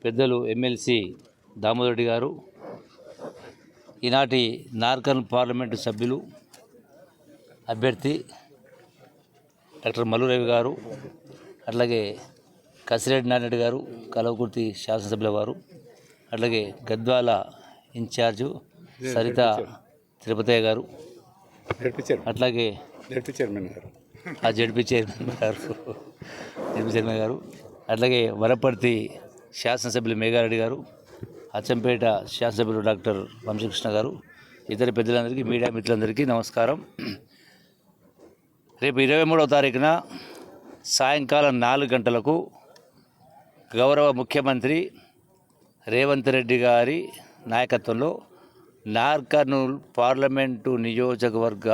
పెద్దలు ఎమ్మెల్సీ దామోదర్ రెడ్డి గారు, ఈనాటి నార్కల్ పార్లమెంటు సభ్యులు అభ్యర్థి డాక్టర్ మల్లు రవి గారు, అట్లాగే కసిరెడ్డి నారాయణ గారు, కలవకుర్తి శాసనసభ్యుల వారు, అట్లాగే గద్వాల ఇన్ఛార్జు సరిత తిరుపతయ్య గారు, అట్లాగే జడ్పీ చైర్మన్ గారు, అట్లాగే వరపర్తి శాసనసభ్యులు మేఘారెడ్డి గారు, అచ్చంపేట శాసనసభ్యులు డాక్టర్ వంశకృష్ణ గారు, ఇతర పెద్దలందరికీ, మీడియా మిత్రులందరికీ నమస్కారం. రేపు 23వ తారీఖున సాయంకాలం 4 గంటలకు గౌరవ ముఖ్యమంత్రి రేవంత్ రెడ్డి గారి నాయకత్వంలో నార్కర్నూల్ పార్లమెంటు నియోజకవర్గ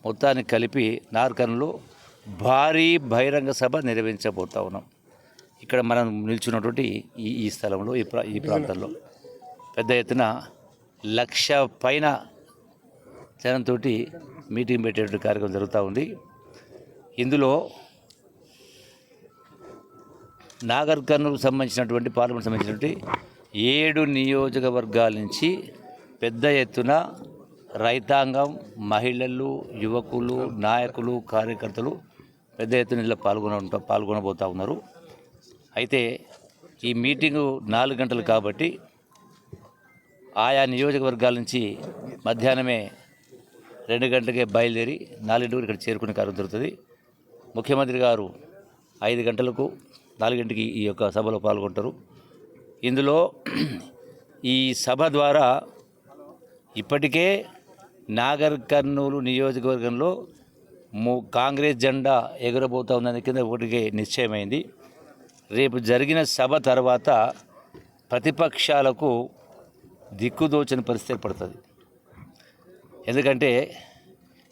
మొత్తాన్ని కలిపి నార్కర్నూల్లో భారీ బహిరంగ సభ నిర్వహించబోతా ఉన్నాం. ఇక్కడ మనం నిల్చున్నటువంటి ఈ స్థలంలో ఈ ప్రాంతంలో పెద్ద ఎత్తున 1,00,000 పైన జనంతో మీటింగ్ పెట్టేటువంటి కార్యక్రమం జరుగుతూ ఉంది. ఇందులో నాగర్ కర్నూలు సంబంధించినటువంటి పార్లమెంట్ సంబంధించినటువంటి 7 నియోజకవర్గాల నుంచి పెద్ద ఎత్తున రైతాంగం, మహిళలు, యువకులు, నాయకులు, కార్యకర్తలు పెద్ద ఎత్తున ఇలా పాల్గొనబోతూ ఉన్నారు. అయితే ఈ మీటింగు 4 గంటలు కాబట్టి ఆయా నియోజకవర్గాల నుంచి మధ్యాహ్నమే 2 గంటలకే బయలుదేరి 4 ఇక్కడ చేరుకునే కార్యం జరుగుతుంది. ముఖ్యమంత్రి గారు 5 గంటలకు 4 ఈ యొక్క సభలో పాల్గొంటారు. ఇందులో ఈ సభ ద్వారా ఇప్పటికే నాగర్ కర్నూలు నియోజకవర్గంలో కాంగ్రెస్ జెండా ఎగురబోతా ఉన్నది కింద ఒకటికే నిశ్చయమైంది. రేపు జరిగిన సభ తర్వాత ప్రతిపక్షాలకు దిక్కుదోచని పరిస్థితి ఏర్పడుతుంది. ఎందుకంటే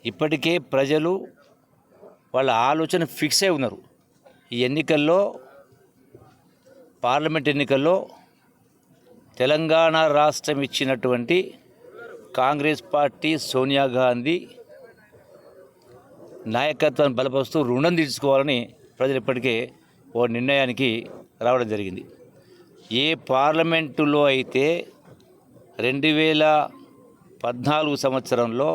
ఇప్పటికే ప్రజలు వాళ్ళ ఆలోచన ఫిక్స్ అయి ఉన్నారు. ఈ ఎన్నికల్లో, పార్లమెంట్ ఎన్నికల్లో తెలంగాణ రాష్ట్రం ఇచ్చినటువంటి కాంగ్రెస్ పార్టీ, సోనియా గాంధీ నాయకత్వాన్ని బలపరుస్తూ రుణం తీర్చుకోవాలని ప్రజలు ఇప్పటికే ఓ నిర్ణయానికి రావడం జరిగింది. ఏ పార్లమెంటులో అయితే 2014 సంవత్సరంలో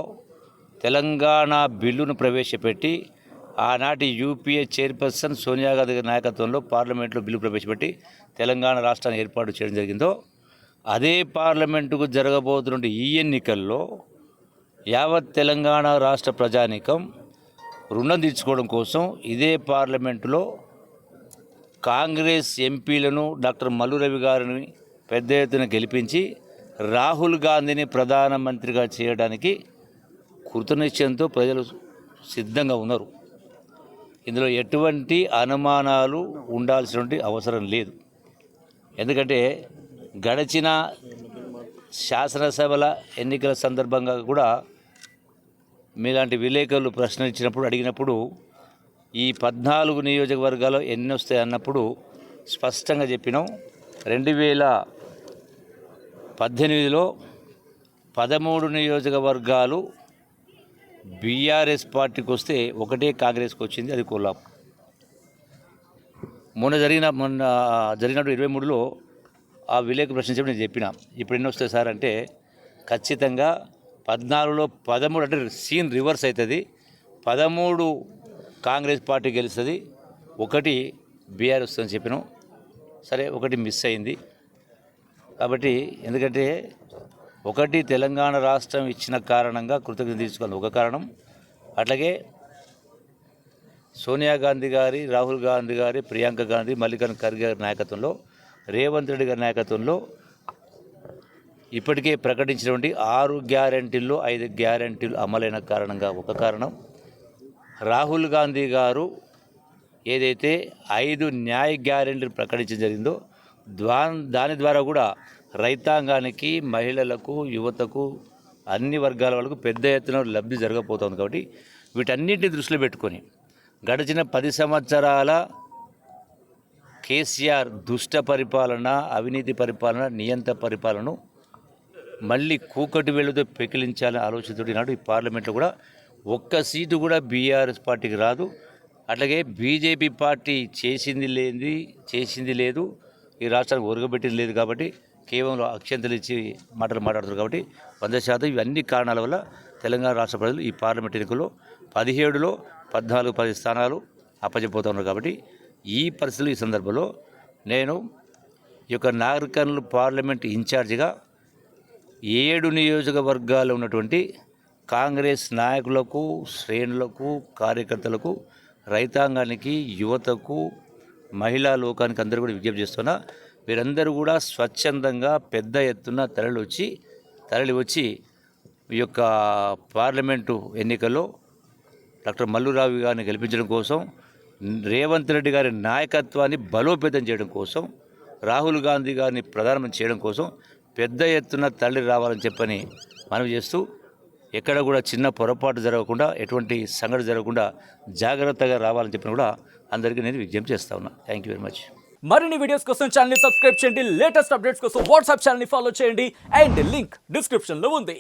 తెలంగాణ బిల్లును ప్రవేశపెట్టి ఆనాటి యూపీఏ చైర్పర్సన్ సోనియా గాంధీ నాయకత్వంలో పార్లమెంట్లో బిల్లు ప్రవేశపెట్టి తెలంగాణ రాష్ట్రాన్ని ఏర్పాటు చేయడం జరిగిందో, అదే పార్లమెంటుకు జరగబోతున్న ఈ ఎన్నికల్లో యావత్ తెలంగాణ రాష్ట్ర ప్రజానీకం రుణం తీర్చుకోవడం కోసం ఇదే పార్లమెంటులో కాంగ్రెస్ ఎంపీలను డాక్టర్ మల్లు రవి గారిని పెద్ద ఎత్తున గెలిపించి రాహుల్ గాంధీని ప్రధానమంత్రిగా చేయడానికి కృతనిశ్చయంతో ప్రజలు సిద్ధంగా ఉన్నారు. ఇందులో ఎటువంటి అనుమానాలు ఉండాల్సినటువంటి అవసరం లేదు. ఎందుకంటే గడిచిన శాసనసభల ఎన్నికల సందర్భంగా కూడా మీలాంటి విలేకరులు ప్రశ్న అడిగినప్పుడు ఈ 14 నియోజకవర్గాలు ఎన్ని వస్తాయి అన్నప్పుడు స్పష్టంగా చెప్పినాం. 2018లో 13 నియోజకవర్గాలు బీఆర్ఎస్ పార్టీకి వస్తే ఒకటే కాంగ్రెస్కి వచ్చింది, అది కొల్లాపూర్. మొన్న జరిగినప్పుడు 23లో ఆ విలేకరు ప్రశ్నించినప్పుడు నేను చెప్పిన, ఇప్పుడు ఎన్ని వస్తాయి సార్ అంటే, ఖచ్చితంగా 14లో 13 అంటే సీన్ రివర్స్ అవుతుంది. 13 కాంగ్రెస్ పార్టీ గెలుస్తుంది, 1 బీఆర్ వస్తుందని చెప్పినాం. సరే, 1 మిస్ అయింది. కాబట్టి ఎందుకంటే 1 తెలంగాణ రాష్ట్రం ఇచ్చిన కారణంగా కృతజ్ఞత తీర్చుకుంది ఒక కారణం. అట్లాగే సోనియా గాంధీ గారి, రాహుల్ గాంధీ గారి, ప్రియాంక గాంధీ, మల్లికార్జున ఖర్గే గారి నాయకత్వంలో, రేవంత్ రెడ్డి గారి నాయకత్వంలో ఇప్పటికే ప్రకటించినటువంటి 6 గ్యారంటీల్లో 5 గ్యారంటీలు అమలైన కారణంగా ఒక కారణం. రాహుల్ గాంధీ గారు ఏదైతే 5 న్యాయ గ్యారంటీలు ప్రకటించడం జరిగిందో దాని ద్వారా కూడా రైతాంగానికి, మహిళలకు, యువతకు, అన్ని వర్గాల వాళ్ళకు పెద్ద ఎత్తున లబ్ధి జరగబోతోంది. కాబట్టి వీటన్నిటిని దృష్టిలో పెట్టుకొని గడిచిన 10 సంవత్సరాల కేసీఆర్ దుష్ట పరిపాలన, అవినీతి పరిపాలన, నియంత పరిపాలనను మళ్ళీ కూకటి వేళ్ళతో పెకిలించాలని ఆలోచనతో నాడు ఈ పార్లమెంట్లో కూడా 1 సీటు కూడా బీఆర్ఎస్ పార్టీకి రాదు. అట్లాగే బీజేపీ పార్టీ చేసింది లేదు, ఈ రాష్ట్రానికి ఒరగబెట్టింది లేదు కాబట్టి కేవలం అక్షంతలు ఇచ్చి మాట్లాడుతారు కాబట్టి 100% ఇవన్నీ కారణాల వల్ల తెలంగాణ రాష్ట్ర ప్రజలు ఈ పార్లమెంట్ ఎన్నికల్లో 17లో 14-10 స్థానాలు అప్పచెప్పోతున్నారు. కాబట్టి ఈ పరిస్థితులు ఈ సందర్భంలో నేను ఈ యొక్క నాగర్ కర్నూల్ పార్లమెంట్ ఇన్ఛార్జిగా 7 నియోజకవర్గాల్లో ఉన్నటువంటి కాంగ్రెస్ నాయకులకు, శ్రేణులకు, కార్యకర్తలకు, రైతాంగానికి, యువతకు, మహిళా లోకానికి అందరూ కూడా విజ్ఞప్తి చేస్తున్నా. వీరందరూ కూడా స్వచ్ఛందంగా పెద్ద ఎత్తున తరలి వచ్చి ఈ యొక్క పార్లమెంటు ఎన్నికల్లో డాక్టర్ మల్లురావు గారిని గెలిపించడం కోసం, రేవంత్ రెడ్డి గారి నాయకత్వాన్ని బలోపేతం చేయడం కోసం, రాహుల్ గాంధీ గారిని ప్రధానమంత్రి చేయడం కోసం పెద్ద ఎత్తున తరలి రావాలని చెప్పని మనవి చేస్తూ, ఎక్కడ కూడా చిన్న పొరపాటు జరగకుండా, ఎటువంటి సంఘటన జరగకుండా జాగ్రత్తగా రావాలని చెప్పిన కూడా అందరికీ నేను విజ్ఞప్తి చేస్తా ఉన్నా. Thank you very much. మరిన్ని వీడియోస్ కోసం ఛానల్ ని సబ్స్క్రైబ్ చేయండి, లేటెస్ట్ అప్డేట్స్ కోసం వాట్సాప్ ఛానల్ ని ఫాలో చేయండి అండ్ లింక్ డిస్క్రిప్షన్ లో ఉంది.